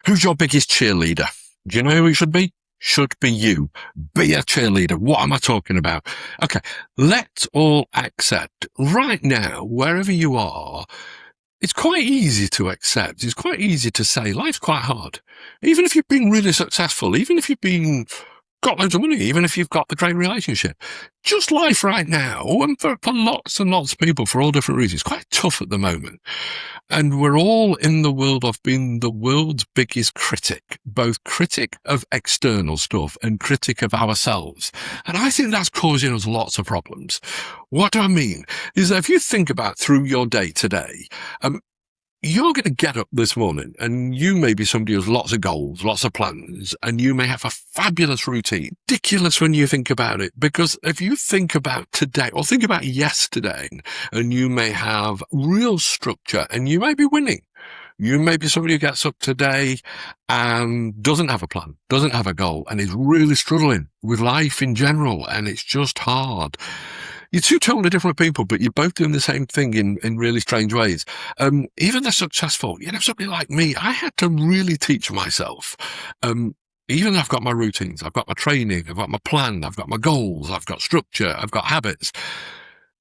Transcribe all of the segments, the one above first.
Who's your biggest cheerleader? Do you know who it should be? Should be you. Be a cheerleader. What am I talking about? Okay, let's all accept right now, wherever you are, it's quite easy to accept. It's quite easy to say life's quite hard. Even if you've been really successful, even if you've got loads of money, even if you've got a great relationship, just life right now, and for lots and lots of people for all different reasons, quite tough at the moment. And we're all in the world of being the world's biggest critic, both critic of external stuff and critic of ourselves. And I think that's causing us lots of problems. What do I mean? Is that if you think about through your day today, you're going to get up this morning and you may be somebody who has lots of goals, lots of plans, and you may have a fabulous routine. Ridiculous when you think about it, because if you think about today or think about yesterday, and you may have real structure and you may be winning. You may be somebody who gets up today and doesn't have a plan, doesn't have a goal, and is really struggling with life in general, and it's just hard. You're two totally different people, but you're both doing the same thing in really strange ways. Even the successful, somebody like me, I had to really teach myself. Even though I've got my routines, I've got my training, I've got my plan, I've got my goals, I've got structure, I've got habits.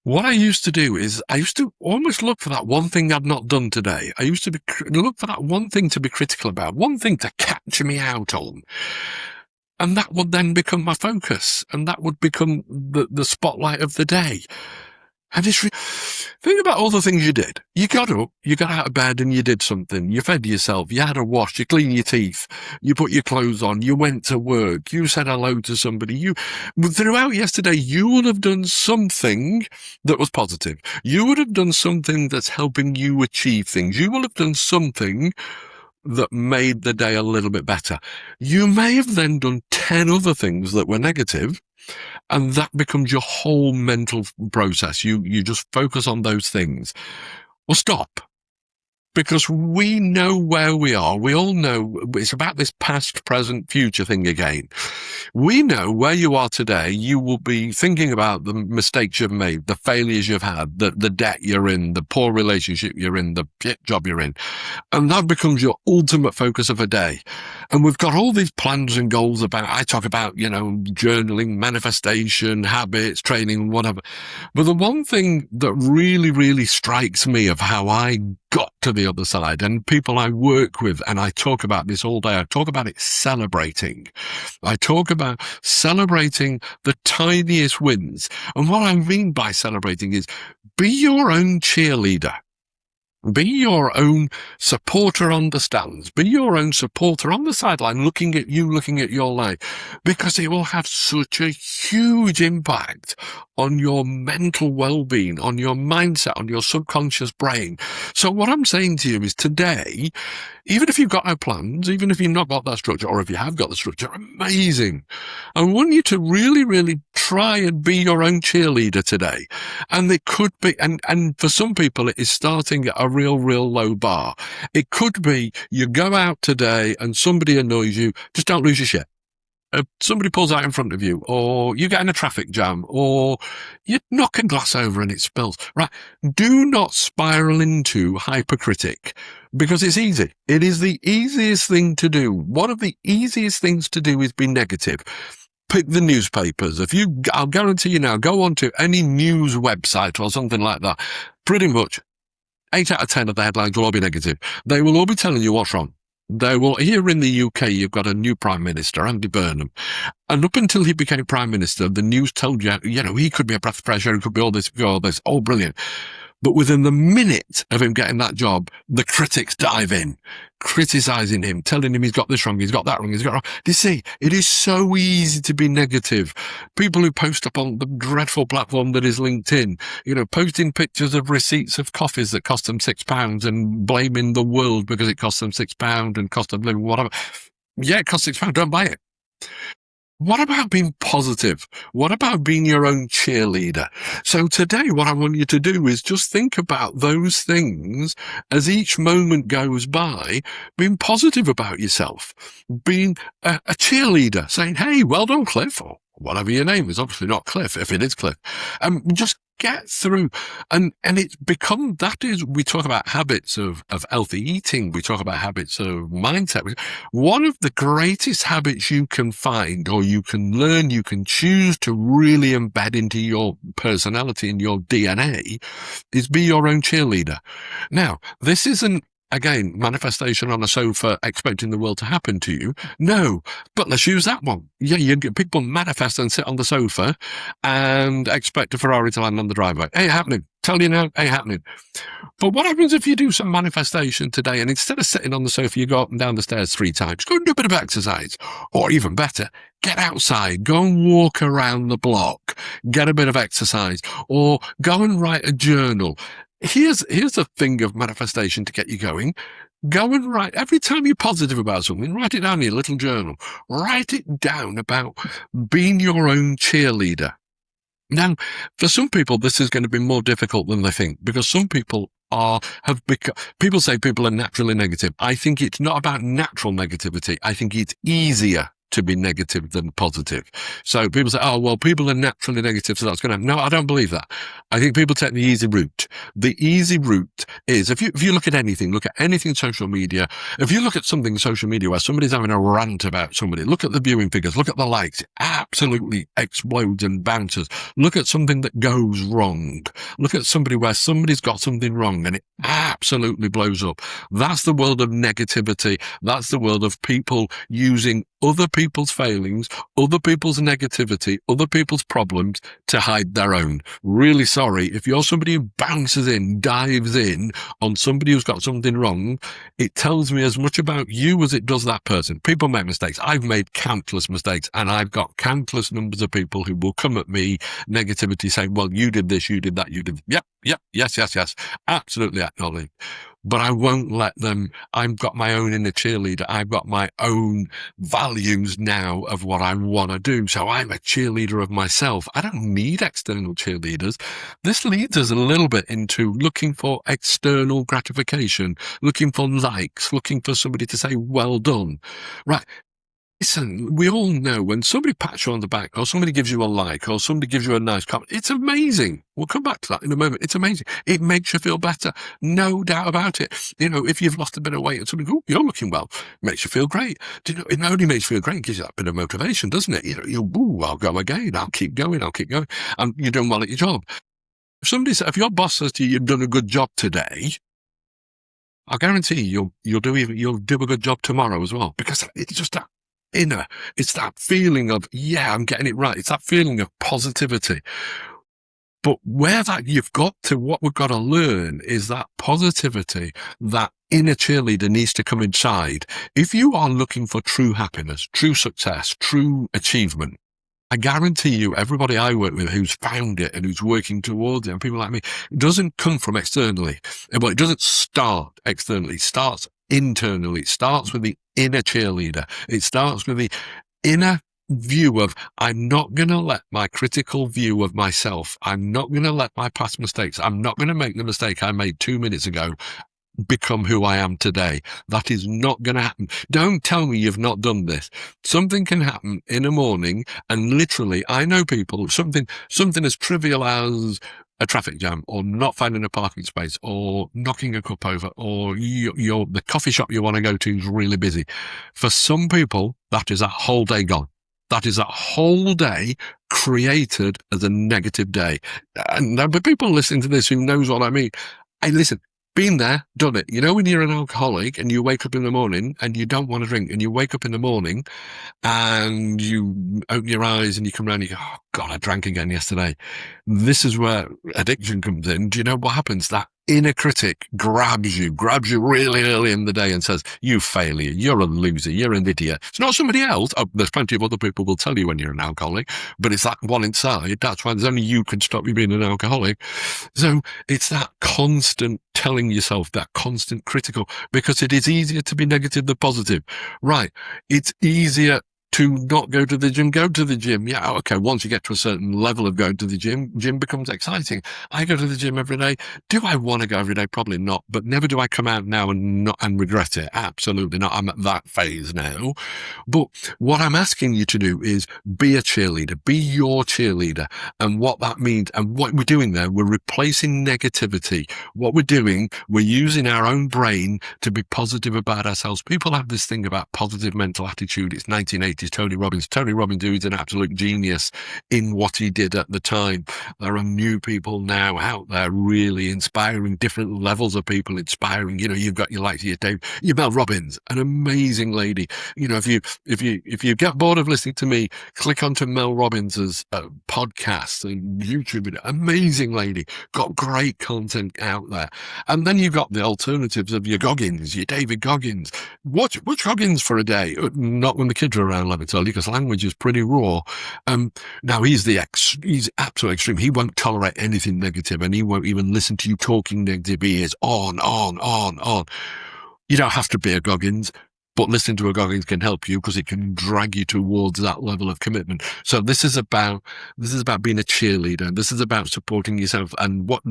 What I used to do is I used to almost look for that one thing I'd not done today. I used to look for that one thing to be critical about, one thing to catch me out on. And that would then become my focus, and that would become the spotlight of the day. And think about all the things you did. You got up, you got out of bed and you did something. You fed yourself, you had a wash, you cleaned your teeth, you put your clothes on, you went to work, you said hello to somebody. Throughout yesterday, you would have done something that was positive. You would have done something that's helping you achieve things. You will have done something that made the day a little bit better. You may have then done 10 other things that were negative, and that becomes your whole mental process. You just focus on those things. Well, stop. Because we know where we are. We all know it's about this past, present, future thing again. We know where you are today. You will be thinking about the mistakes you've made, the failures you've had, the debt you're in, the poor relationship you're in, the shit job you're in. And that becomes your ultimate focus of a day. And we've got all these plans and goals I talk about, journaling, manifestation, habits, training, whatever. But the one thing that really, really strikes me of how I got to the other side, and people I work with, and I talk about this all day, I talk about it celebrating. I talk about celebrating the tiniest wins. And what I mean by celebrating is be your own cheerleader. Be your own supporter on the stands. Be your own supporter on the sideline, looking at you, looking at your life, because it will have such a huge impact on your mental well-being, on your mindset, on your subconscious brain. So what I'm saying to you is today, even if you've got no plans, even if you've not got that structure, or if you have got the structure, amazing. I want you to really, really try and be your own cheerleader today. And it could be, and for some people, it is starting at a real low bar. It could be you go out today and somebody annoys you, just don't lose your shit. Somebody pulls out in front of you, or you get in a traffic jam, or you knock a glass over and it spills. Right? Do not spiral into hypercritic, because it's easy. It is the easiest thing to do. One of the easiest things to do is be negative. Pick the newspapers. I'll guarantee you now, go onto any news website or something like that. Pretty much 8 out of 10 of the headlines will all be negative. They will all be telling you what's wrong. Here in the UK, you've got a new Prime Minister, Andy Burnham. And up until he became Prime Minister, the news told you, he could be a breath of fresh air, he could be all this, oh, brilliant. But within the minute of him getting that job, the critics dive in, criticising him, telling him he's got this wrong, he's got that wrong, he's got wrong. You see, it is so easy to be negative. People who post up on the dreadful platform that is LinkedIn, posting pictures of receipts of coffees that cost them £6 and blaming the world because it cost them £6 and cost of living, whatever. Yeah, it costs £6, don't buy it. What about being positive? What about being your own cheerleader? So today, what I want you to do is just think about those things as each moment goes by, being positive about yourself, being a cheerleader, saying, hey, well done, Cliff, or whatever your name is, obviously not Cliff, if it is Cliff. Just get through. And it's become, that is, we talk about habits of healthy eating. We talk about habits of mindset. One of the greatest habits you can find, or you can learn, you can choose to really embed into your personality and your DNA, is be your own cheerleader. Now, this isn't, again, manifestation on a sofa expecting the world to happen to you. No, but let's use that one. Yeah, you get people manifest and sit on the sofa and expect a Ferrari to land on the driveway. Ain't happening. Tell you now, ain't happening. But what happens if you do some manifestation today, and instead of sitting on the sofa, you go up and down the stairs 3 times, go and do a bit of exercise, or even better, get outside, go and walk around the block, get a bit of exercise, or go and write a journal. Here's a thing of manifestation to get you going. Go and write, every time you're positive about something, write it down in your little journal. Write it down about being your own cheerleader. Now, for some people, this is going to be more difficult than they think, because some people people say people are naturally negative. I think it's not about natural negativity. I think it's easier to be negative than positive. So people say, oh, well, people are naturally negative, so that's going to happen. No, I don't believe that. I think people take the easy route. The easy route is, if you look at anything social media, if you look at something in social media where somebody's having a rant about somebody, look at the viewing figures, look at the likes, it absolutely explodes and bounces. Look at something that goes wrong. Look at somebody where somebody's got something wrong and it absolutely blows up. That's the world of negativity. That's the world of people using other people's failings, other people's negativity, other people's problems to hide their own. Really sorry, if you're somebody who bounces in, dives in on somebody who's got something wrong, it tells me as much about you as it does that person. People make mistakes. I've made countless mistakes, and I've got countless numbers of people who will come at me, negativity, saying, well, you did this, you did that, you did... Yep, yes. Absolutely acknowledge. But I won't let them. I've got my own inner cheerleader. I've got my own values now of what I want to do. So I'm a cheerleader of myself. I don't need external cheerleaders. This leads us a little bit into looking for external gratification, looking for likes, looking for somebody to say, well done. Right. Listen, we all know when somebody pats you on the back, or somebody gives you a like, or somebody gives you a nice comment, it's amazing. We'll come back to that in a moment. It's amazing. It makes you feel better. No doubt about it. You know, if you've lost a bit of weight and somebody goes, oh, you're looking well, it makes you feel great. Do you know, it not only makes you feel great, it gives you that bit of motivation, doesn't it? You know, I'll go again. I'll keep going. And you're doing well at your job. If your boss says to you, you've done a good job today, I guarantee you'll do a good job tomorrow as well, because it's just that inner, it's that feeling of, yeah, I'm getting it right. It's that feeling of positivity. But where that you've got to, what we've got to learn is that positivity, that inner cheerleader needs to come inside. If you are looking for true happiness, true success, true achievement, I guarantee you, everybody I work with who's found it and who's working towards it, and people like me, it doesn't come from externally. Well, it doesn't start externally. It starts internally. It starts with the inner cheerleader. It starts with the inner view of, I'm not going to let my critical view of myself, I'm not going to let my past mistakes, I'm not going to make the mistake I made 2 minutes ago become who I am today. That is not going to happen. Don't tell me you've not done this. Something can happen in a morning, and literally, I know people, something as trivial as a traffic jam, or not finding a parking space, or knocking a cup over, or the coffee shop you want to go to is really busy. For some people, that is a whole day gone. That is a whole day created as a negative day. And there are people listening to this who knows what I mean. Hey, listen, been there, done it. You know, when you're an alcoholic and you wake up in the morning and you don't want to drink, and you wake up in the morning and you open your eyes and you come around and you go, oh God, I drank again yesterday. This is where addiction comes in. Do you know what happens? That inner critic grabs you really early in the day and says, you failure, you're a loser, you're an idiot. It's not somebody else. Oh, there's plenty of other people will tell you when you're an alcoholic, but it's that one inside. That's why there's only you can stop you being an alcoholic. So it's that constant telling yourself, that constant critical, because it is easier to be negative than positive. Right. It's easier to not go to the gym, go to the gym. Yeah, okay, once you get to a certain level of going to the gym becomes exciting. I go to the gym every day. Do I want to go every day? Probably not, but never do I come out now and regret it. Absolutely not. I'm at that phase now. But what I'm asking you to do is be a cheerleader, be your cheerleader. And what that means, and what we're doing there, we're replacing negativity. What we're doing, we're using our own brain to be positive about ourselves. People have this thing about positive mental attitude. It's 1980s Tony Robbins. Tony Robbins, who is an absolute genius in what he did at the time. There are new people now out there really inspiring different levels of people, inspiring, you've got your Mel Robbins, an amazing lady. If you get bored of listening to me, click onto Mel Robbins's podcast and YouTube video. Amazing lady, got great content out there. And then you've got the alternatives of your Goggins, your David Goggins. Watch Goggins for a day. Not when the kids are around, let me tell you, because language is pretty raw. Now he's absolute extreme. He won't tolerate anything negative, and he won't even listen to you talking negative. He is on. You don't have to be a Goggins, but listening to a Goggins can help you because it can drag you towards that level of commitment. So this is about being a cheerleader. This is about supporting yourself. And what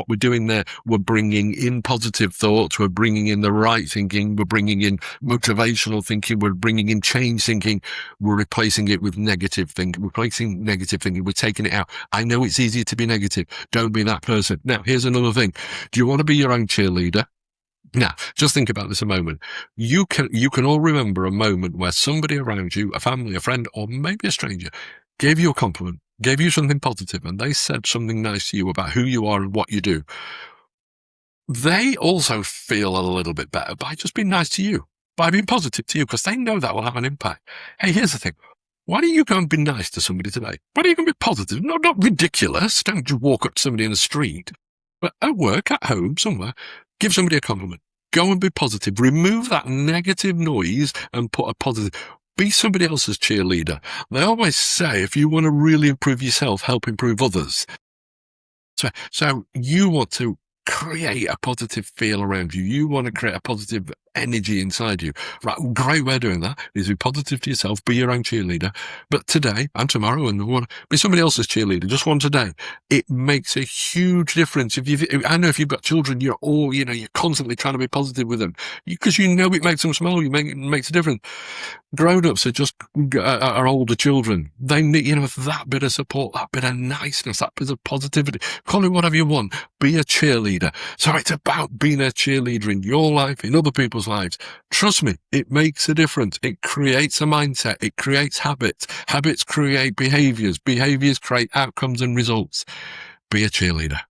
we're doing there, we're bringing in positive thoughts. We're bringing in the right thinking. We're bringing in motivational thinking. We're bringing in change thinking. We're replacing it with negative thinking. We're replacing negative thinking. We're taking it out. I know it's easier to be negative. Don't be that person. Now, here's another thing. Do you want to be your own cheerleader? Now, just think about this a moment. You can all remember a moment where somebody around you, a family, a friend, or maybe a stranger, gave you a compliment, gave you something positive, and they said something nice to you about who you are and what you do. They also feel a little bit better by just being nice to you, by being positive to you, because they know that will have an impact. Hey, here's the thing. Why don't you go and be nice to somebody today? Why don't you go and be positive? Not ridiculous. Don't just walk up to somebody in the street. But at work, at home, somewhere, give somebody a compliment. Go and be positive. Remove that negative noise and put a positive. Be somebody else's cheerleader. They always say, if you want to really improve yourself, help improve others. So you want to create a positive feel around you. You want to create a positive energy inside you. Right, great way of doing that is be positive to yourself, be your own cheerleader. But today and tomorrow and be somebody else's cheerleader, just one today. It makes a huge difference. I know if you've got children, you're constantly trying to be positive with them because it makes them smile. It makes a difference. Grown-ups are just are older children. They need, that bit of support, that bit of niceness, that bit of positivity. Call it whatever you want. Be a cheerleader. So it's about being a cheerleader in your life, in other people's lives. Trust me, it makes a difference. It creates a mindset. It creates habits. Habits create behaviors. Behaviors create outcomes and results. Be a cheerleader.